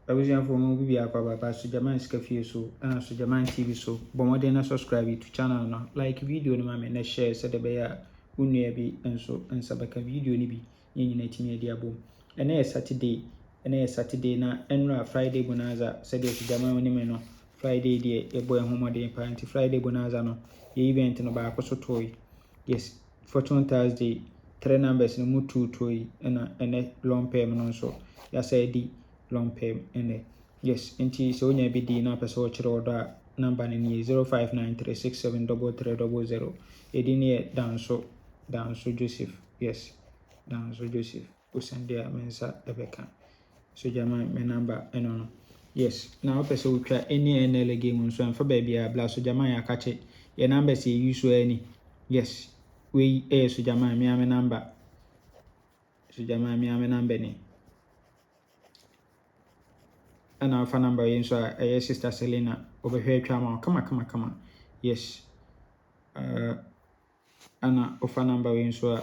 abusuafo mo bibi akwa baba Sujaman Sika so and Sujaman TV so bomode na subscribe to channel no like video no ma me na share so de be ya unua bi enso nsabaka video ni bi nyina timi edi abom ene Saturday na enra Friday bonanza so de Sujaman oni me no Friday de ebo ehomode party Friday bonanza no ye event no ba akoso toy yes Fortune Thursday 3 numbers no mutu toy ene long payment no so ya say di long pay ene yes nti so nya bi di na pese wo kire oda number ni 0593673300 edi ne danso Joseph yes danso Joseph usende a mensa ebeka so jama me number eno no yes na pese wo twa any NL game nso amfa ba bia bla so jama ya kache ye number se use any yes we so jama me ame number so jama me ame number ni ana fa number yin so a sister Selena obehwe twa ma kama yes ana ofa number yin so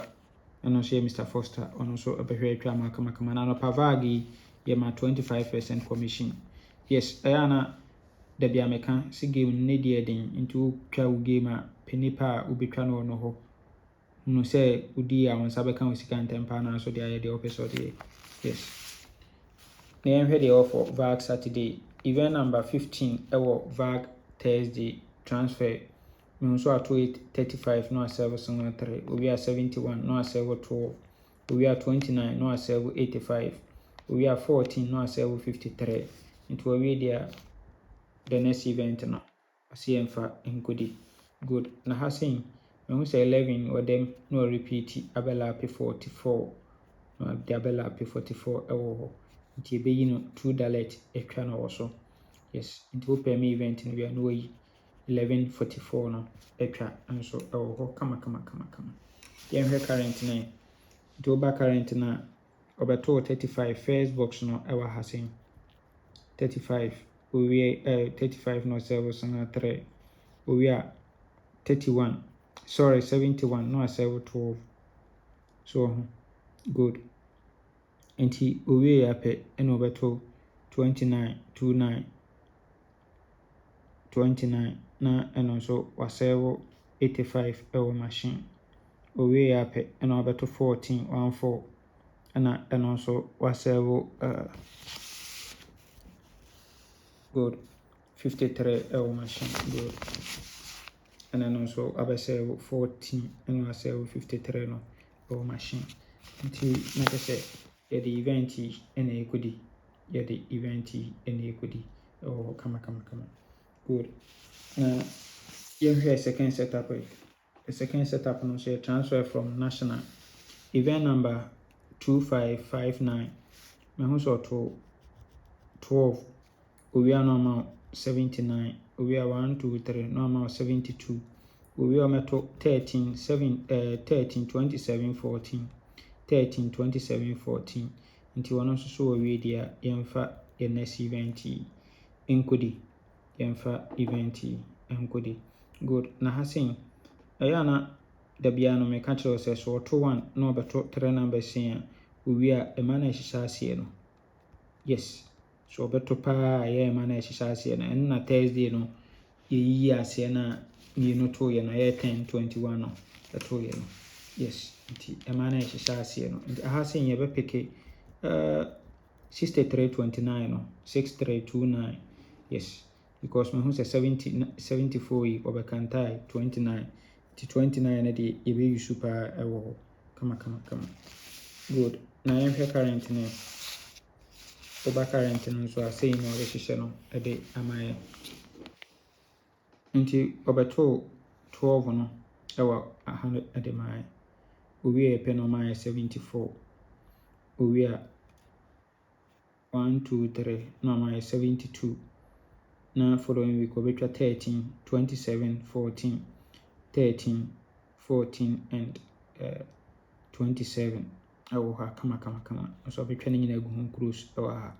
ana so Mr Foster ono so obehwe twa ma kama na no pavagi ye ma 25% commission yes ana da bia meka si game ne die den into twa wo game a penipa ubetwa no no ho no say udi a won sabe kan usika ntempa na so dia ye de episode yes na yenhwe de offer VAG Saturday event number 15 ewo VAG Thursday transfer me so ato 35 no serve 3 we are 71 no serve 2 we are 29 no serve 85 we are 14 no serve 53 into we there the next event no see for include good na hasin me who say 11 or them no repeat abela p44 no abela p44 ewo nti ebeyi no $2 etwa no so yes nti wo pay me event no bia no yi 1144 no etwa nso ewo ho kama yenhwe current na nti wo ba current na obeto 35 first box no ewa hasen 35 we 35 no service na 3 we are 31 sorry 71 no serve 12 so good nti owe ya pe eno beto 29 na eno so wasave 85 ewo machine owe ya pe eno beto 14 ana eno so wasave good 53 ewo machine good and eno so abesave 14 eno wasave 53 no ewo machine nti na pese the event ene ekudi the event ene ekudi oh kama good yeah second setup the second setup no say transfer from national event number 2559 me who so to 12 we are normal 79 we are 1 2 3 normal 72 we are meto 13 27 14 13 27 14 nti wono so we dia yemfa the next event enkodi yemfa event enkodi good na hasin ayana da bia no me ka kire so so to 1 no beto 3 numbers ya we a emana hihase no yes so beto pa ya emana hihase no en na Thursday no yi ase na ni no to ye na ye 10 21 no beto ye no yes nti emana hihase no nti hasin ye be peke 6329 no 6329 yes because me who say 74 yi obekantai 29 ti 29 na de ebe super ewo kama good na yenhwe current ne oba current no so asay no re hihye no ede amaye nti obeto 12 no ewo 100 ede mai owie pe no mai 74 owie 1 2 3 no mai 72 na following week obetwa 13 27 14 13 14 and 27 ewo ha kama so obetwa ni nyina gu cruise ewo ha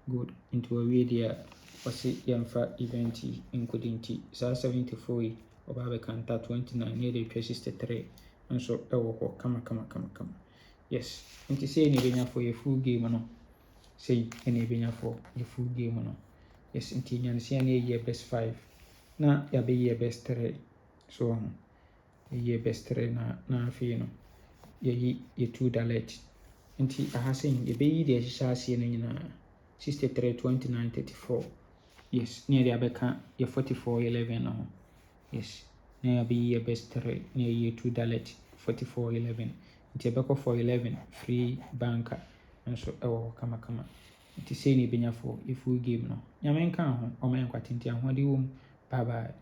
good into we dia wasi yamfa event including sa 74 yi oba be kanta 29 near the 63 nso ewo ho kama yes nti say ni benya for a full game no sei ɛna ɛbɛnya for yɛ full game no. Yes, nti nyansea no yɛyɛ best 5 na yɛabɛyɛ best 3 so yɛyɛ best 3 na afei no yɛyi yɛ 2 dialect nti aha sei yɛbɛyi deɛ ɛhyehyɛ aseɛ no nyinaa 63 29 34 yes na yɛde abɛka yɛ 44 11 no ho yes na yɛabɛyi yɛ best 3 na yɛyɛ 2 dialect 44 11 nti yɛbɛkɔ for 11 free banker nso ɛwɔ hɔ kamakama nti sei na yɛbɛnya for yɛ full game no nyame nka ho ɔma yɛ nkwatenti ahoɔden wɔ mu bye bye.